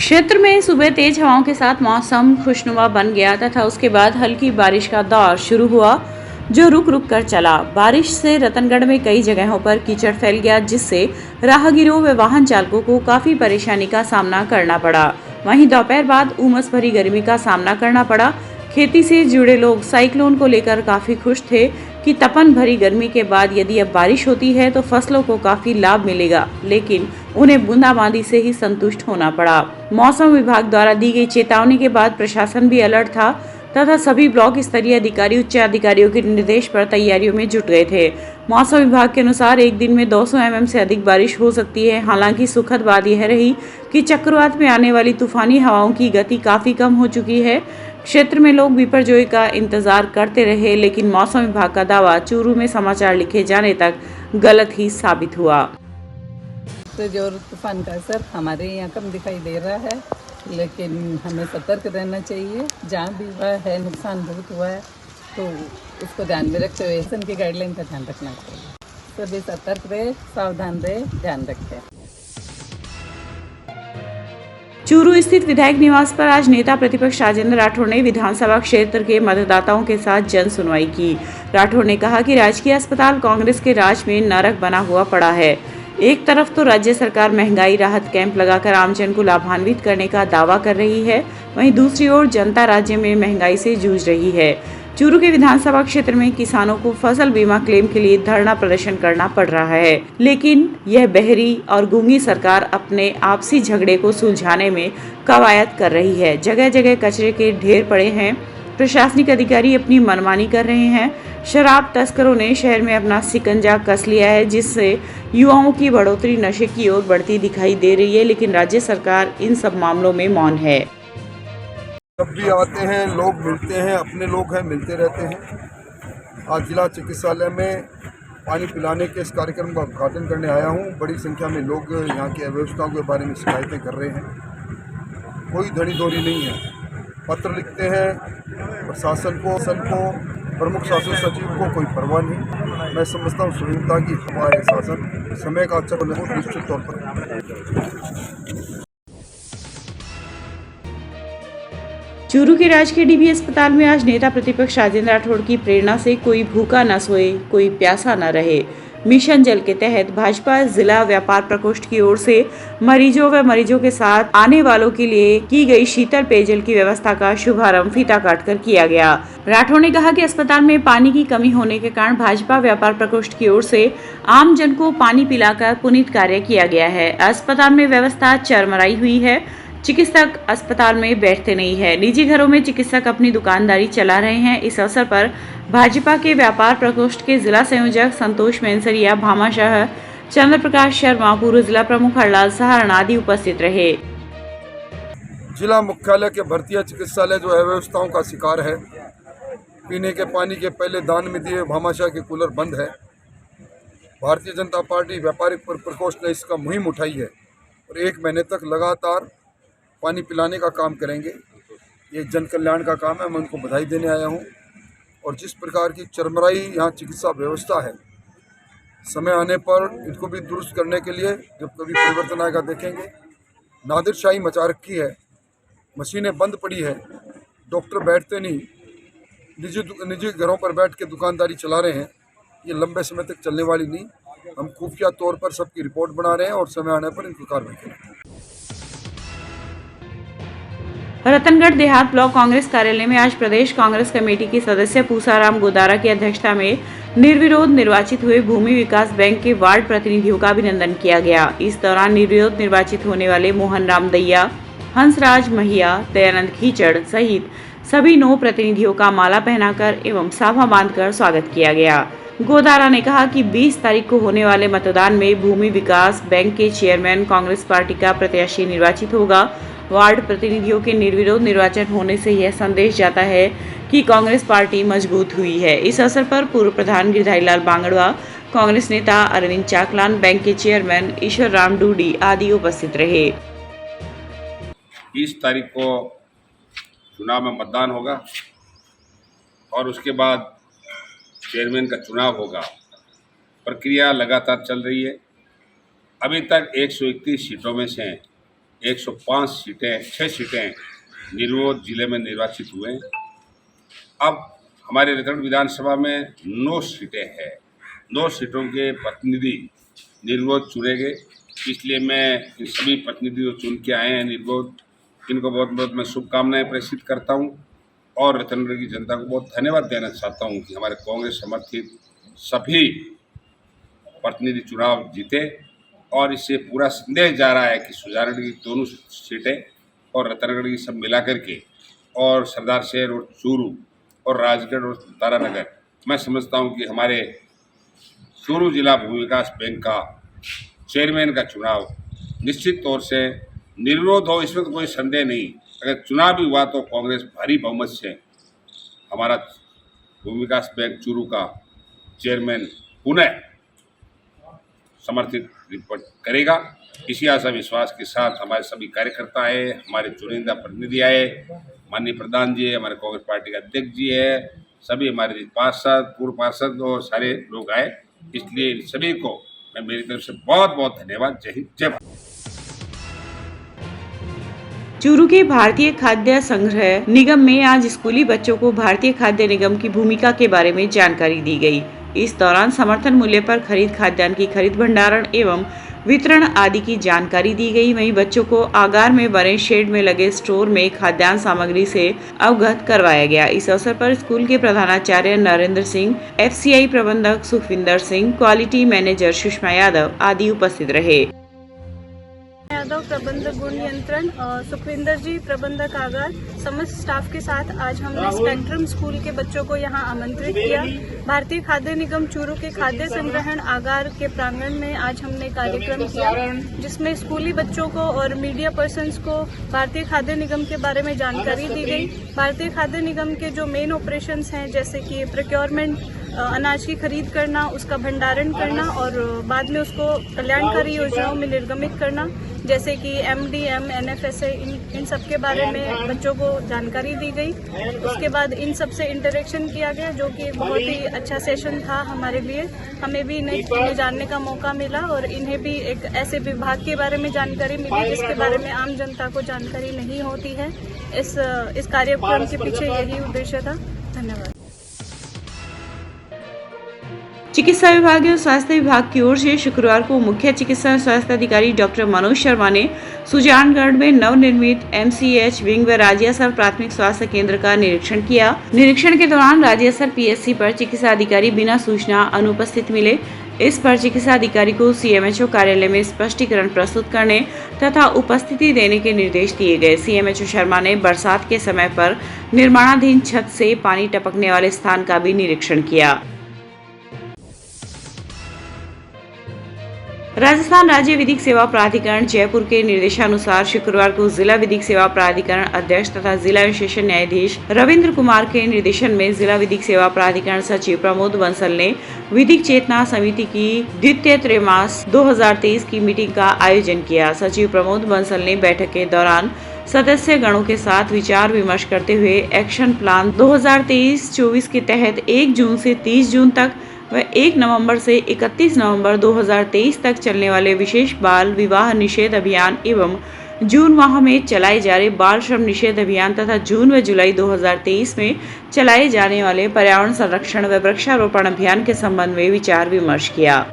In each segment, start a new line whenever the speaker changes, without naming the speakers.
क्षेत्र में सुबह तेज हवाओं के साथ मौसम खुशनुमा बन गया तथा उसके बाद हल्की बारिश का दौर शुरू हुआ जो रुक रुक कर चला। बारिश से रतनगढ़ में कई जगहों पर कीचड़ फैल गया जिससे राहगीरों व वाहन चालकों को काफी परेशानी का सामना करना पड़ा। वहीं दोपहर बाद उमस भरी गर्मी का सामना करना पड़ा। खेती से जुड़े लोग साइक्लोन को लेकर काफी खुश थे कि तपन भरी गर्मी के बाद यदि अब बारिश होती है तो फसलों को काफी लाभ मिलेगा, लेकिन उन्हें बूंदाबांदी से ही संतुष्ट होना पड़ा। मौसम विभाग द्वारा दी गई चेतावनी के बाद प्रशासन भी अलर्ट था तथा सभी ब्लॉक स्तरीय अधिकारी उच्च अधिकारियों के निर्देश पर तैयारियों में जुट गए थे। मौसम विभाग के अनुसार एक दिन में 200 mm से अधिक बारिश हो सकती है। हालांकि सुखद बात यह रही कि चक्रवात में आने वाली तूफानी हवाओं की गति काफी कम हो चुकी है। क्षेत्र में लोग बिपरजोई का इंतजार करते रहे, लेकिन मौसम विभाग का दावा चूरू में समाचार लिखे जाने तक गलत ही साबित हुआ।
तो जो तूफान का असर हमारे यहाँ कम दिखाई दे रहा है, लेकिन हमें सतर्क रहना चाहिए। जहाँ भी हुआ है नुकसान बहुत हुआ है तो उसको ध्यान में रखते हुए शासन की गाइडलाइन का ध्यान रखना चाहिए। सभी सतर्क रहे, सावधान रहे, ध्यान रखें।
चूरू स्थित विधायक निवास पर आज नेता प्रतिपक्ष राजेंद्र राठौड़ ने विधानसभा क्षेत्र के मतदाताओं के साथ जन सुनवाई की। राठौड़ ने कहा कि राजकीय अस्पताल कांग्रेस के राज में नरक बना हुआ पड़ा है। एक तरफ तो राज्य सरकार महंगाई राहत कैंप लगाकर आमजन को लाभान्वित करने का दावा कर रही है, वहीं दूसरी ओर जनता राज्य में महंगाई से जूझ रही है। चूरू के विधानसभा क्षेत्र में किसानों को फसल बीमा क्लेम के लिए धरना प्रदर्शन करना पड़ रहा है, लेकिन यह बहरी और गूंगी सरकार अपने आपसी झगड़े को सुलझाने में कवायद कर रही है। जगह जगह कचरे के ढेर पड़े हैं। प्रशासनिक अधिकारी अपनी मनमानी कर रहे हैं। शराब तस्करों ने शहर में अपना शिकंजा कस लिया है, जिससे युवाओं की बढ़ोतरी नशे की ओर बढ़ती दिखाई दे रही है, लेकिन राज्य सरकार इन सब मामलों में मौन है।
जब भी आते हैं लोग मिलते हैं, अपने लोग हैं, मिलते रहते हैं। आज जिला चिकित्सालय में पानी पिलाने के इस कार्यक्रम का उद्घाटन करने आया हूं। बड़ी संख्या में लोग यहाँ की अव्यवस्थाओं के बारे में शिकायतें कर रहे हैं। कोई धड़ी धोरी नहीं है। पत्र लिखते हैं प्रशासन को, प्रमुख शासन सचिव को, कोई परवाह नहीं। मैं समझता हूँ सुविधा की हमारे शासन समय का अच्छा निश्चित तौर पर।
चूरू के राजकीय डीबी अस्पताल में आज नेता प्रतिपक्ष राजेंद्र राठौड़ की प्रेरणा से कोई भूखा न सोए, कोई प्यासा न रहे मिशन जल के तहत भाजपा जिला व्यापार प्रकोष्ठ की ओर से मरीजों व मरीजों के साथ आने वालों के लिए की गई शीतल पेयजल की व्यवस्था का शुभारंभ फीता काटकर किया गया। राठौड़ ने कहा कि अस्पताल में पानी की कमी होने के कारण भाजपा व्यापार प्रकोष्ठ की ओर से आम जन को पानी पिलाकर पुनीत कार्य किया गया है। अस्पताल में व्यवस्था चरमराई हुई है। चिकित्सक अस्पताल में बैठते नहीं है। निजी घरों में चिकित्सक अपनी दुकानदारी चला रहे हैं। इस अवसर पर भाजपा के व्यापार प्रकोष्ठ के जिला संयोजक संतोष मेंसरिया, भामाशाह, चंद्र प्रकाश शर्मा, पूर्व जिला प्रमुख हरलाल सहारण आदि उपस्थित रहे।
जिला मुख्यालय के भर्तिया चिकित्सालय जो अव्यवस्थाओं का शिकार है, पीने के पानी के पहले दान में दिए भामाशाह के कूलर बंद है। भारतीय जनता पार्टी व्यापारिक प्रकोष्ठ ने इसका मुहिम उठाई है और 1 महीने तक लगातार पानी पिलाने का काम करेंगे। ये जन कल्याण का काम है। मैं उनको बधाई देने आया हूँ। और जिस प्रकार की चरमराई यहाँ चिकित्सा व्यवस्था है, समय आने पर इनको भी दुरुस्त करने के लिए जब कभी परिवर्तन आएगा देखेंगे। नादिरशाही मचा रखी है, मशीनें बंद पड़ी है, डॉक्टर बैठते नहीं, निजी घरों पर बैठ के दुकानदारी चला रहे हैं। ये लंबे समय तक चलने वाली नहीं। हम खुफिया तौर पर सबकी रिपोर्ट बना रहे हैं और समय आने पर इनको कार्रवाई करेंगे।
रतनगढ़ देहात ब्लॉक कांग्रेस कार्यालय में आज प्रदेश कांग्रेस कमेटी के सदस्य पूसाराम गोदारा की अध्यक्षता में निर्विरोध निर्वाचित हुए भूमि विकास बैंक के वार्ड प्रतिनिधियों का अभिनंदन किया गया। इस दौरान निर्विरोध निर्वाचित होने वाले मोहन राम दैया, हंसराज महिया, दयानंद खीचड़ सहित सभी 9 प्रतिनिधियों का माला पहनाकर एवं साफा बांधकर स्वागत किया गया। गोदारा ने कहा कि 20 तारीख को होने वाले मतदान में भूमि विकास बैंक के चेयरमैन कांग्रेस पार्टी का प्रत्याशी निर्वाचित होगा। वार्ड प्रतिनिधियों के निर्विरोध निर्वाचन होने से यह संदेश जाता है कि कांग्रेस पार्टी मजबूत हुई है। इस अवसर पर पूर्व प्रधान गिरधारीलाल बांगड़वा, कांग्रेस नेता अरविंद चाकलान, बैंक के चेयरमैन ईश्वर राम डूडी आदि उपस्थित रहे।
20 तारीख को चुनाव में मतदान होगा और उसके बाद चेयरमैन का चुनाव होगा। प्रक्रिया लगातार चल रही है। अभी तक 131 सीटों में से 105 सीटें 6 सीटें निर्विरोध जिले में निर्वाचित हुए। अब हमारे रतनगढ़ विधानसभा में 9 सीटें हैं। 9 सीटों के प्रतिनिधि निर्विरोध चुने गए, इसलिए मैं इन सभी प्रतिनिधि जो चुन के आए हैं निर्विरोध, इनको बहुत बहुत मैं शुभकामनाएं प्रेषित करता हूं और रतनगढ़ की जनता को बहुत धन्यवाद देना चाहता हूं कि हमारे कांग्रेस समर्थित सभी प्रतिनिधि चुनाव जीते और इससे पूरा संदेश जा रहा है कि सुजानगढ़ की दोनों सीटें और रतनगढ़ की सब मिला करके और सरदार शहर और चूरू और राजगढ़ और तारानगर, मैं समझता हूं कि हमारे चूरू जिला भूमि विकास बैंक का चेयरमैन का चुनाव निश्चित तौर से निर्विरोध हो, इसमें तो कोई संदेह नहीं। अगर चुनाव भी हुआ तो कांग्रेस भारी बहुमत से हमारा भूमि विकास बैंक चूरू का चेयरमैन पुनः समर्थित रिपोर्ट करेगा। इसी आशा विश्वास के साथ हमारे सभी कार्यकर्ता आए, हमारे चुनिंदा प्रतिनिधि आए, माननीय प्रधान जी है, हमारे कांग्रेस पार्टी के अध्यक्ष जी है, सभी हमारे पार्षद पूर्व पार्षद और सारे लोग आए, इसलिए सभी को मैं मेरी तरफ से बहुत बहुत धन्यवाद। जय हिंद, जय भारत।
चूरू के भारतीय खाद्य संग्रह निगम में आज स्कूली बच्चों को भारतीय खाद्य निगम की भूमिका के बारे में जानकारी दी गई। इस दौरान समर्थन मूल्य पर खरीद, खाद्यान्न की खरीद, भंडारण एवं वितरण आदि की जानकारी दी गई। वहीं बच्चों को आगार में बने शेड में लगे स्टोर में खाद्यान्न सामग्री से अवगत करवाया गया। इस अवसर पर स्कूल के प्रधानाचार्य नरेंद्र सिंह, FCI प्रबंधक सुखविंदर सिंह, क्वालिटी मैनेजर सुषमा यादव आदि उपस्थित रहे।
यादव प्रबंधक गुण नियंत्रण, सुखविंदर जी प्रबंधक आगार, समस्त स्टाफ के साथ आज हमने स्पेक्ट्रम स्कूल के बच्चों को यहां आमंत्रित किया। भारतीय खाद्य निगम चूरू के खाद्य संग्रहण आगार के प्रांगण में आज हमने कार्यक्रम किया, जिसमें स्कूली बच्चों को और मीडिया पर्सन्स को भारतीय खाद्य निगम के बारे में जानकारी दी गई। भारतीय खाद्य निगम के जो मेन ऑपरेशंस हैं, जैसे कि प्रोक्योरमेंट, अनाज की खरीद करना, उसका भंडारण करना और बाद में उसको कल्याणकारी योजनाओं में निर्गमित करना, जैसे कि MDM, NFSA, इन सब के बारे में बच्चों को जानकारी दी गई। उसके बाद इन सब से इंटरेक्शन किया गया, जो कि बहुत ही अच्छा सेशन था हमारे लिए। हमें भी इन्हें जानने का मौका मिला और इन्हें भी एक ऐसे विभाग के बारे में जानकारी मिली जिसके बारे में आम जनता को जानकारी नहीं होती है। इस कार्यक्रम के पीछे यही उद्देश्य था। धन्यवाद।
चिकित्सा विभाग और स्वास्थ्य विभाग की ओर से शुक्रवार को मुख्य चिकित्सा और स्वास्थ्य अधिकारी डॉक्टर मनोज शर्मा ने सुजानगढ़ में नवनिर्मित MCH विंग व राज्यस्तर प्राथमिक स्वास्थ्य केंद्र का निरीक्षण किया। निरीक्षण के दौरान राज्यस्तर PSC पर चिकित्सा अधिकारी बिना सूचना अनुपस्थित मिले। इस पर चिकित्सा अधिकारी को CMHO कार्यालय में स्पष्टीकरण प्रस्तुत करने तथा उपस्थिति देने के निर्देश दिए गए। CMHO शर्मा ने बरसात के समय पर निर्माणाधीन छत से पानी टपकने वाले स्थान का भी निरीक्षण किया। राजस्थान राज्य विधिक सेवा प्राधिकरण जयपुर के निर्देशानुसार शुक्रवार को जिला विधिक सेवा प्राधिकरण अध्यक्ष तथा जिला विशेषण न्यायाधीश रविंद्र कुमार के निर्देशन में जिला विधिक सेवा प्राधिकरण सचिव प्रमोद बंसल ने विधिक चेतना समिति की द्वितीय त्रैमास 2023 की मीटिंग का आयोजन किया। सचिव प्रमोद बंसल ने बैठक के दौरान सदस्य गणों के साथ विचार विमर्श करते हुए एक्शन प्लान 2023-24 के तहत 1 जून से 30 जून तक व 1 नवंबर से 31 नवंबर 2023 तक चलने वाले विशेष बाल विवाह निषेध अभियान एवं जून माह में चलाए जा रहे बाल श्रम निषेध अभियान तथा जून व जुलाई 2023 में चलाए जाने वाले पर्यावरण संरक्षण व वृक्षारोपण अभियान के संबंध में विचार विमर्श किया।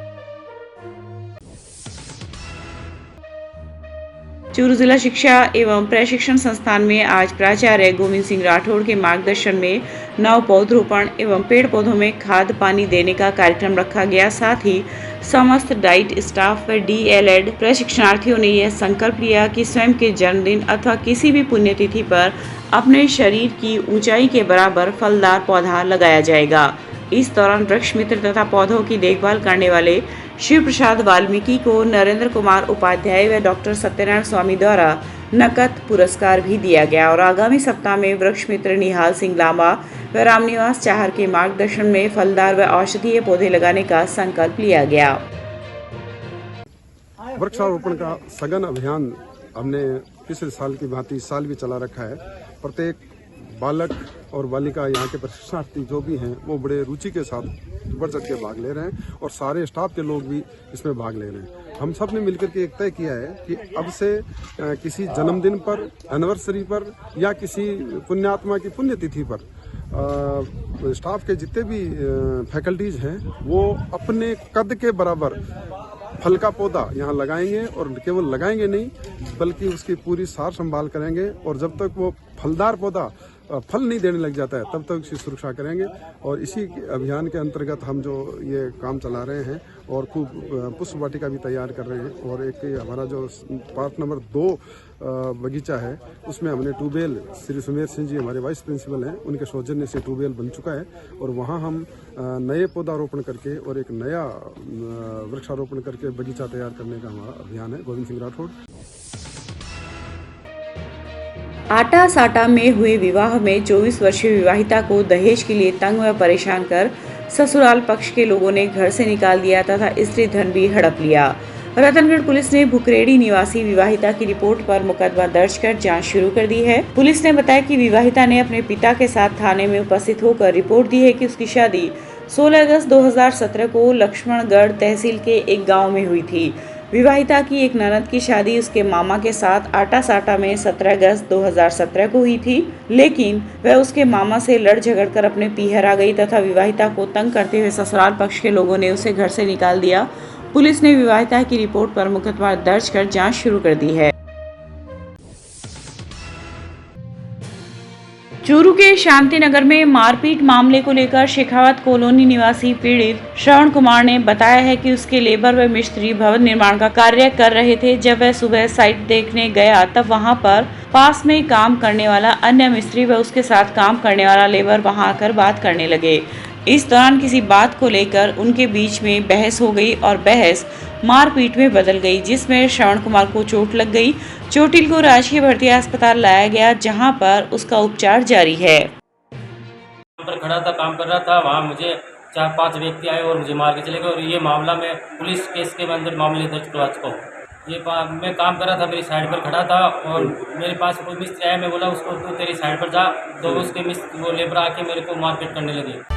चूरू जिला शिक्षा एवं प्रशिक्षण संस्थान में आज प्राचार्य गोविंद सिंह राठौड़ के मार्गदर्शन में नव पौधरोपण एवं पेड़ पौधों में खाद पानी देने का कार्यक्रम रखा गया। साथ ही समस्त डाइट स्टाफ व DLED प्रशिक्षणार्थियों ने यह संकल्प लिया कि स्वयं के जन्मदिन अथवा किसी भी पुण्यतिथि पर अपने शरीर की ऊंचाई के बराबर फलदार पौधा लगाया जाएगा। इस दौरान वृक्ष मित्र तथा पौधों की देखभाल करने वाले शिव प्रसाद वाल्मीकि को नरेंद्र कुमार उपाध्याय व डॉक्टर सत्यनारायण स्वामी द्वारा नकद पुरस्कार भी दिया गया और आगामी सप्ताह में वृक्ष मित्र निहाल सिंह लांबा व रामनिवास चाहर के मार्गदर्शन में फलदार व औषधीय पौधे लगाने का संकल्प लिया गया।
वृक्षारोपण का सघन अभियान हमने पिछले साल की भांति इस साल भी चला रखा है। प्रत्येक बालक और बालिका यहाँ के प्रशिक्षणार्थी जो भी हैं वो बड़े रुचि के साथ बढ़ चढ़ के भाग ले रहे हैं और सारे स्टाफ के लोग भी इसमें भाग ले रहे हैं। हम सब ने मिलकर के एक तय किया है कि अब से किसी जन्मदिन पर, एनिवर्सरी पर या किसी पुण्यात्मा की पुण्यतिथि पर स्टाफ के जितने भी फैकल्टीज हैं वो अपने कद के बराबर फल का पौधा यहाँ लगाएंगे, और केवल लगाएंगे नहीं बल्कि उसकी पूरी सार संभाल करेंगे, और जब तक वो फलदार पौधा फल नहीं देने लग जाता है तब तक उसकी सुरक्षा करेंगे। और इसी अभियान के अंतर्गत हम जो ये काम चला रहे हैं और खूब पुष्प वाटिका भी तैयार कर रहे हैं। और एक हमारा जो पार्ट नंबर 2 बगीचा है उसमें हमने ट्यूबवेल, श्री सुमेर सिंह जी हमारे वाइस प्रिंसिपल हैं, उनके सौजन्य से ट्यूबवेल बन चुका है, और वहाँ हम नए पौधारोपण करके और एक नया वृक्षारोपण करके बगीचा तैयार करने का हमारा अभियान है। गोविंद सिंह राठौड़।
आटा साटा में हुए विवाह में 24 वर्षीय विवाहिता को दहेज के लिए तंग व परेशान कर ससुराल पक्ष के लोगों ने घर से निकाल दिया तथा स्त्री धन भी हड़प लिया। रतनगढ़ पुलिस ने भुकरेड़ी निवासी विवाहिता की रिपोर्ट पर मुकदमा दर्ज कर जांच शुरू कर दी है। पुलिस ने बताया कि विवाहिता ने अपने पिता के साथ थाने में उपस्थित होकर रिपोर्ट दी है कि उसकी शादी 16 अगस्त 2017 को लक्ष्मणगढ़ तहसील के एक गाँव में हुई थी। विवाहिता की एक ननद की शादी उसके मामा के साथ आटा साटा में 17 अगस्त 2017 को हुई थी, लेकिन वह उसके मामा से लड़ झगड़ कर अपने पीहर आ गई तथा विवाहिता को तंग करते हुए ससुराल पक्ष के लोगों ने उसे घर से निकाल दिया। पुलिस ने विवाहिता की रिपोर्ट पर मुकदमा दर्ज कर जांच शुरू कर दी है। चूरू के शांति नगर में मारपीट मामले को लेकर शेखावत कॉलोनी निवासी पीड़ित श्रवण कुमार ने बताया है कि उसके लेबर व मिस्त्री भवन निर्माण का कार्य कर रहे थे। जब वह सुबह साइट देखने गया तब वहां पर पास में काम करने वाला अन्य मिस्त्री व उसके साथ काम करने वाला लेबर वहां आकर बात करने लगे। इस दौरान किसी बात को लेकर उनके बीच में बहस हो गई और बहस मारपीट में बदल गई, जिसमें श्रवण कुमार को चोट लग गई। चोटिल को राजकीय भर्ती अस्पताल लाया गया, जहां पर उसका उपचार जारी है।
पर खड़ा था, काम कर रहा था, वहाँ मुझे 4-5 व्यक्ति आए और मुझे मार के चले गए। और ये मामला मैं पुलिस केस के अंदर मामले दर्ज करवा चुका हूँ। ये मैं काम कर रहा था, मेरी साइड पर खड़ा था और मेरे पास कोई मिस्त्री आया, मैं बोला उसको तू तेरी साइड पर जा, तो उसके वो लेबर आके मेरे को मारपीट करने लगे।